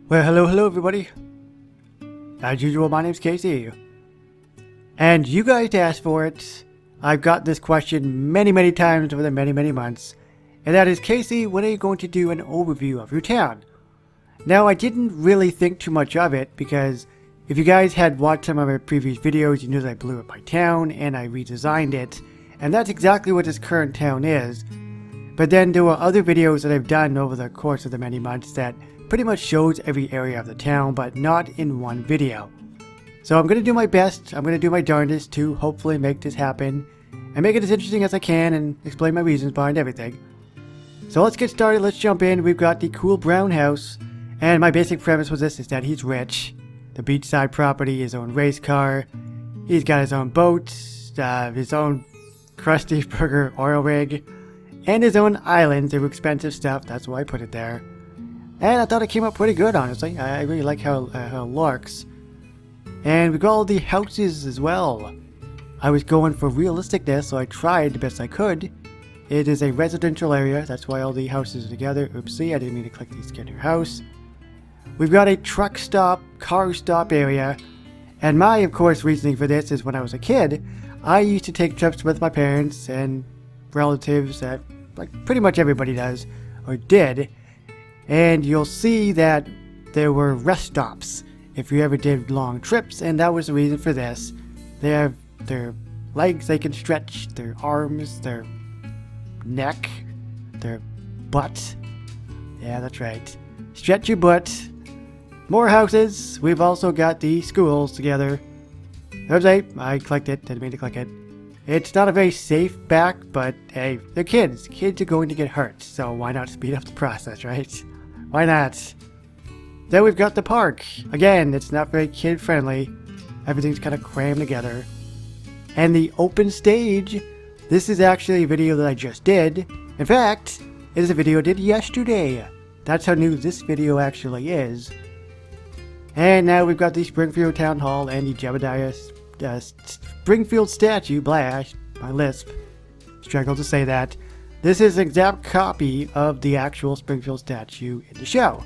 Well, hello everybody. As usual, my name's Casey. And you guys asked for it. I've got this question many times over the many months. And that is, Casey, when are you going to do an overview of your town? Now, I didn't really think too much of it because if you guys had watched some of my previous videos, you knew that I blew up my town and I redesigned it. And that's exactly what this current town is. But then there were other videos that I've done over the course of the many months that pretty much shows every area of the town, but not in one video. So I'm going to do my best, I'm going to do my darndest to hopefully make this happen, and make it as interesting as I can, and explain my reasons behind everything. So let's get started, let's jump in. We've got the cool brown house, and my basic premise was this, is that he's rich. The beachside property, his own race car, he's got his own boat, his own Krusty Burger oil rig, and his own islands. They were expensive stuff, that's why I put it there. And I thought it came up pretty good, honestly. I really like how it looks. And we got all the houses as well. I was going for realisticness, so I tried the best I could. It is a residential area, that's why all the houses are together. Oopsie, I didn't mean to click the Get Your House. We've got a truck stop, car stop area. And my, of course, reasoning for this is when I was a kid, I used to take trips with my parents and relatives, that like pretty much everybody does, or did. And you'll see that there were rest stops if you ever did long trips, and that was the reason for this. They have their legs they can stretch, their arms, their neck, their butt. Yeah, that's right. Stretch your butt. More houses. We've also got the schools together. Oops, I clicked it. Didn't mean to click it. It's not a very safe back, but hey, they're kids. Kids are going to get hurt, so why not speed up the process, right? Why not? Then we've got the park. Again, it's not very kid-friendly. Everything's kind of crammed together. And the open stage. This is actually a video that I just did. In fact, it is a video I did yesterday. That's how new this video actually is. And now we've got the Springfield Town Hall and the Jebediah Springfield statue. Blash, my lisp. Struggle to say that. This is an exact copy of the actual Springfield statue in the show.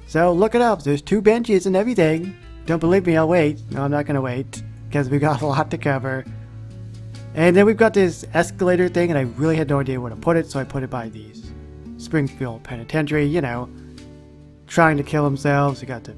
So look it up. There's 2 benches and everything. Don't believe me, I'll wait. No, I'm not going to wait, because we got a lot to cover. And then we've got this escalator thing, and I really had no idea where to put it, so I put it by the Springfield Penitentiary, you know. Trying to kill themselves. You got the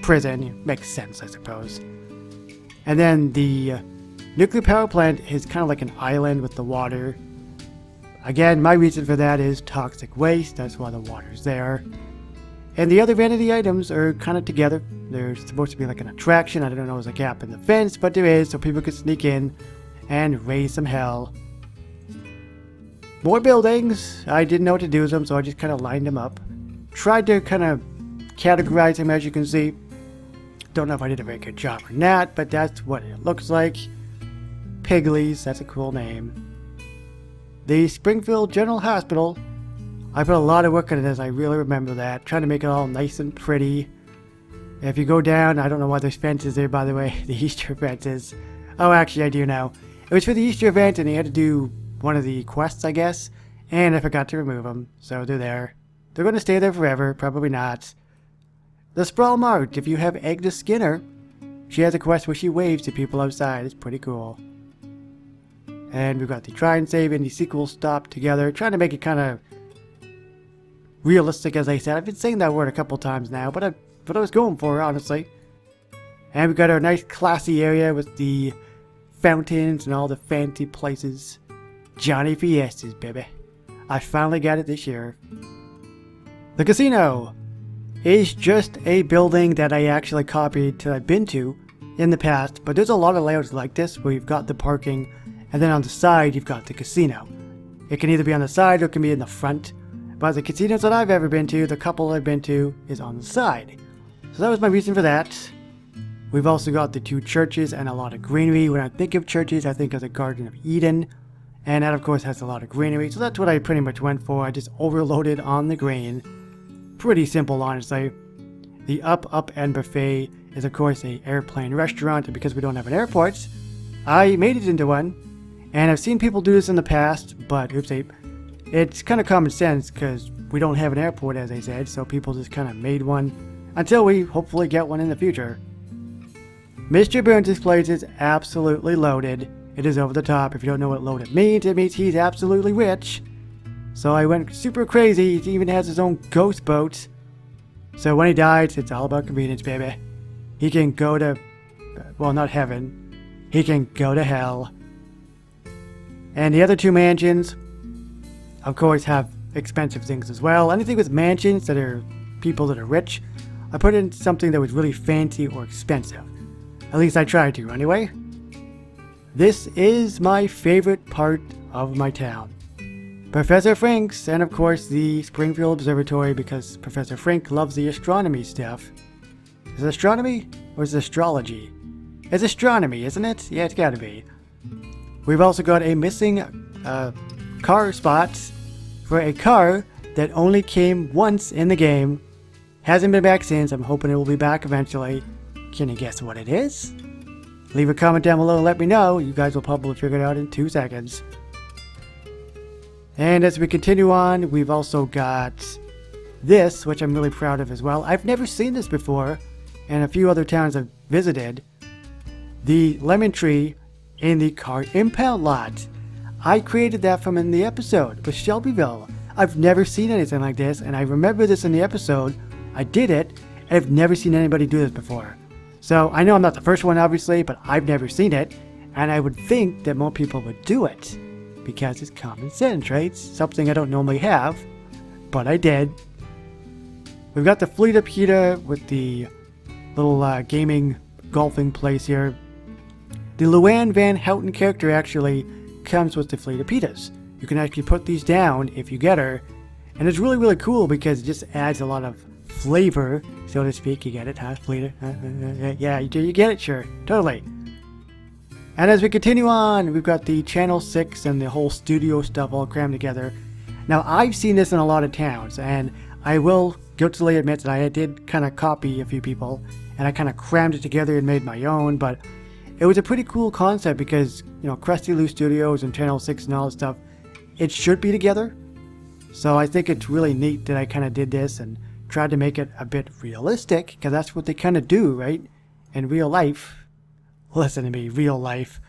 prison. Makes sense, I suppose. And then the nuclear power plant is kind of like an island with the water. Again, my reason for that is toxic waste, that's why the water's there. And the other vanity items are kind of together. There's supposed to be like an attraction, I don't know if there's a gap in the fence, but there is, so people can sneak in and raise some hell. More buildings, I didn't know what to do with them, so I just kind of lined them up. Tried to kind of categorize them, as you can see. Don't know if I did a very good job or not, but that's what it looks like. Piggly's, that's a cool name. The Springfield General Hospital, I put a lot of work into this, I really remember that. Trying to make it all nice and pretty. If you go down, I don't know why there's fences there, by the way, the Easter fences. Oh, actually, I do know. It was for the Easter event, and they had to do one of the quests, I guess, and I forgot to remove them, so they're there. They're going to stay there forever, probably not. The Sprawl Mart, if you have Agnes Skinner, she has a quest where she waves to people outside, it's pretty cool. And we've got the try and save and the sequel stop together, trying to make it kind of realistic, as I said. I've been saying that word a couple times now, but I was going for, honestly. And we've got our nice classy area with the fountains and all the fancy places. Johnny Fiestas, baby. I finally got it this year. The casino is just a building that I actually copied that I've been to in the past, but there's a lot of layouts like this where you've got the parking, and then on the side you've got the casino. It can either be on the side or it can be in the front, but the casinos that I've ever been to, the couple I've been to, is on the side. So that was my reason for that. We've also got the 2 churches and a lot of greenery. When I think of churches, I think of the Garden of Eden, and that of course has a lot of greenery, so that's what I pretty much went for. I just overloaded on the green. Pretty simple, honestly. The Up and Buffet is of course a airplane restaurant, and because we don't have an airport, I made it into one. And I've seen people do this in the past, but oopsie, it's kind of common sense because we don't have an airport, as I said, so people just kind of made one until we hopefully get one in the future. Mr. Burns' place is absolutely loaded. It is over the top. If you don't know what loaded means, it means he's absolutely rich. So I went super crazy. He even has his own ghost boat. So when he dies, it's all about convenience, baby. He can go to, well, not heaven. He can go to hell. And the other two mansions, of course, have expensive things as well. Anything with mansions that are people that are rich, I put in something that was really fancy or expensive. At least I tried to, anyway. This is my favorite part of my town. Professor Frank's, and of course the Springfield Observatory, because Professor Frank loves the astronomy stuff. Is it astronomy or is it astrology? It's astronomy, isn't it? Yeah, it's gotta be. We've also got a missing car spot for a car that only came once in the game. Hasn't been back since. I'm hoping it will be back eventually. Can you guess what it is? Leave a comment down below and let me know. You guys will probably figure it out in 2 seconds. And as we continue on, we've also got this, which I'm really proud of as well. I've never seen this before, and a few other towns I've visited. The lemon tree in the car impound lot. I created that from in the episode with Shelbyville. I've never seen anything like this, and I remember this in the episode. I did it, and I've never seen anybody do this before. So I know I'm not the first one, obviously, but I've never seen it, and I would think that more people would do it. Because it's common sense, right? It's something I don't normally have, but I did. We've got the fleet up here with the little gaming golfing place here. The Luann Van Houten character actually comes with the fleet of pitas. You can actually put these down if you get her, and it's really cool because it just adds a lot of flavor, so to speak. You get it, huh? Fleeta? Yeah, you get it, sure, totally. And as we continue on, we've got the Channel 6 and the whole studio stuff all crammed together. Now, I've seen this in a lot of towns, and I will guiltily admit that I did kind of copy a few people, and I kind of crammed it together and made my own, but it was a pretty cool concept because, you know, Krusty Lou Studios and Channel 6 and all that stuff, it should be together. So I think it's really neat that I kind of did this and tried to make it a bit realistic, because that's what they kind of do, right? In real life. Listen to me, real life.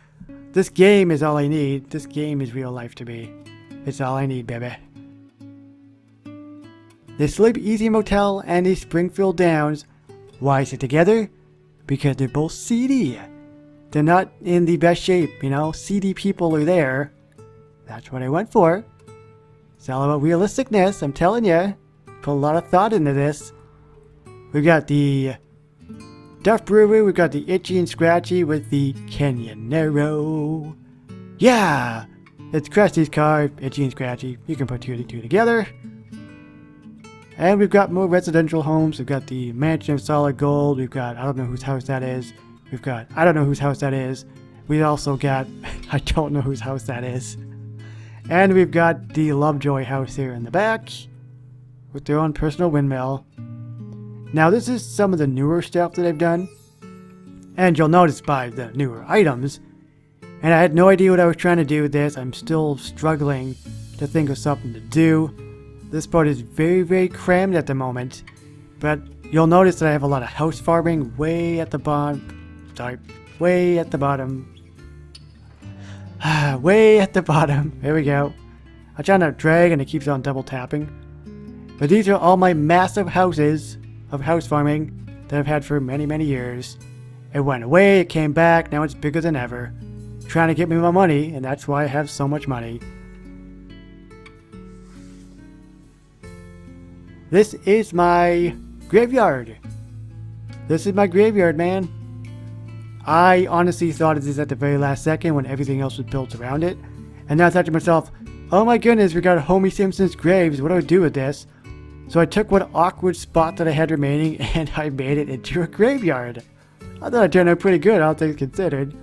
This game is all I need. This game is real life to me. It's all I need, baby. The Sleep Easy Motel and the Springfield Downs. Why is it together? Because they're both seedy. They're not in the best shape, you know? Seedy people are there. That's what I went for. It's all about realisticness, I'm telling you. Put a lot of thought into this. We've got the Duff Brewery, we've got the Itchy and Scratchy with the Canyonero. Yeah! It's Krusty's car, Itchy and Scratchy. You can put two and two together. And we've got more residential homes. We've got the Mansion of Solid Gold. We've got, I don't know whose house that is. We've got, I don't know whose house that is. We also got, I don't know whose house that is. And we've got the Lovejoy house here in the back with their own personal windmill. Now this is some of the newer stuff that I've done, and you'll notice by the newer items, and I had no idea what I was trying to do with this. I'm still struggling to think of something to do. This part is very crammed at the moment, but you'll notice that I have a lot of house farming way at the bottom. Sorry, way at the bottom. Way at the bottom. There we go. I'm trying to drag and it keeps on double tapping. But these are all my massive houses of house farming that I've had for many years. It went away, it came back, now it's bigger than ever. Trying to get me my money, and that's why I have so much money. This is my graveyard. This is my graveyard, man. I honestly thought of this at the very last second when everything else was built around it. And now I thought to myself, oh my goodness, we got Homie Simpson's graves, what do I do with this? So I took one awkward spot that I had remaining and I made it into a graveyard. I thought it turned out pretty good, all things considered.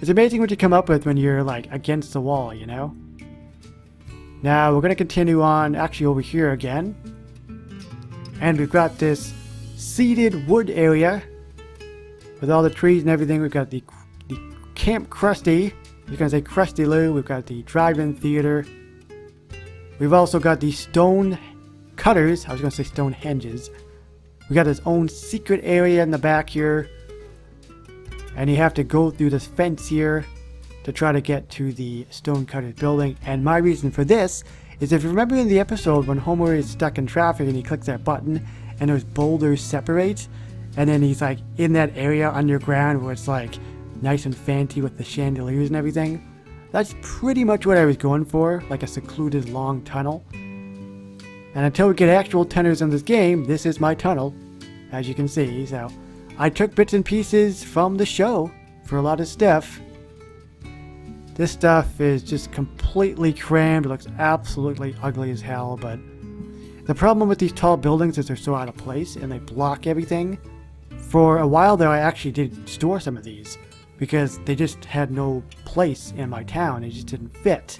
It's amazing what you come up with when you're like against the wall, you know? Now we're going to continue on actually over here again. And we've got this seated wood area with all the trees and everything. We've got the Camp Krusty. I was going to say Krusty Lou. We've got the drive-in theater. We've also got the stone cutters. I was going to say stone henges. We got his own secret area in the back here. And you have to go through this fence here to try to get to the Stonecutter's building. And my reason for this is, if you remember in the episode when Homer is stuck in traffic and he clicks that button and those boulders separate, and then he's like in that area underground where it's like nice and fancy with the chandeliers and everything. That's pretty much what I was going for, like a secluded long tunnel. And until we get actual tunnels in this game, this is my tunnel, as you can see. So I took bits and pieces from the show for a lot of stuff. This stuff is just completely crammed. It looks absolutely ugly as hell, but the problem with these tall buildings is they're so out of place and they block everything. For a while there, I actually did store some of these because they just had no place in my town. They just didn't fit.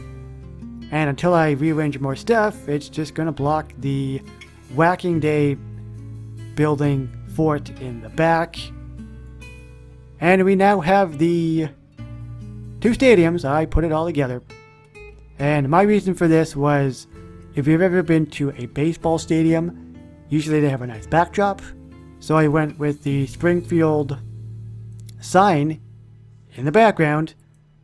And until I rearrange more stuff, it's just going to block the Whacking Day building fort in the back. And we now have the 2 stadiums. I put it all together. And my reason for this was, if you've ever been to a baseball stadium, usually they have a nice backdrop. So I went with the Springfield sign in the background,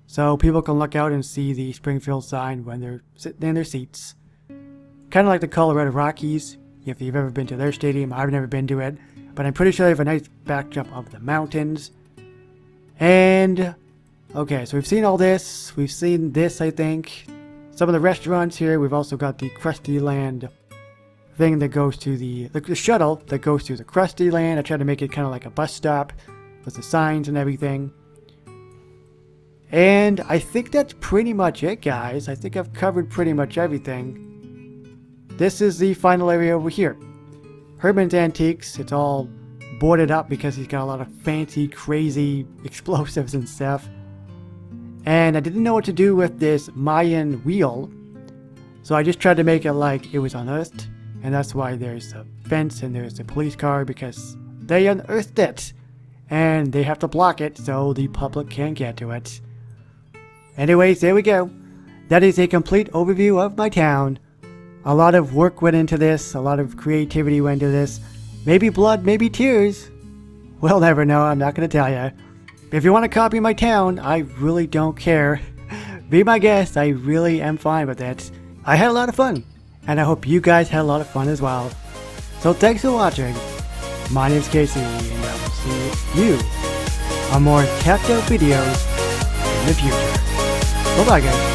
so people can look out and see the Springfield sign when they're sitting in their seats. Kind of like the Colorado Rockies, if you've ever been to their stadium. I've never been to it, but I'm pretty sure they have a nice backdrop of the mountains. And, okay, so we've seen all this. We've seen this, I think. Some of the restaurants here. We've also got the Krusty Land thing that goes to the shuttle that goes to the Krusty Land. I tried to make it kind of like a bus stop with the signs and everything. And I think that's pretty much it, guys. I think I've covered pretty much everything. This is the final area over here. Herman's Antiques. It's all boarded up because he's got a lot of fancy, crazy explosives and stuff. And I didn't know what to do with this Mayan wheel, so I just tried to make it like it was unearthed. And that's why there's a fence and there's a police car, because they unearthed it. And they have to block it so the public can't get to it. Anyways, there we go. That is a complete overview of my town. A lot of work went into this. A lot of creativity went into this. Maybe blood, maybe tears. We'll never know. I'm not going to tell you. If you want to copy my town, I really don't care. Be my guest. I really am fine with it. I had a lot of fun. And I hope you guys had a lot of fun as well. So thanks for watching. My name's Casey, and I will see you on more TSTO videos in the future. Bye-bye, guys.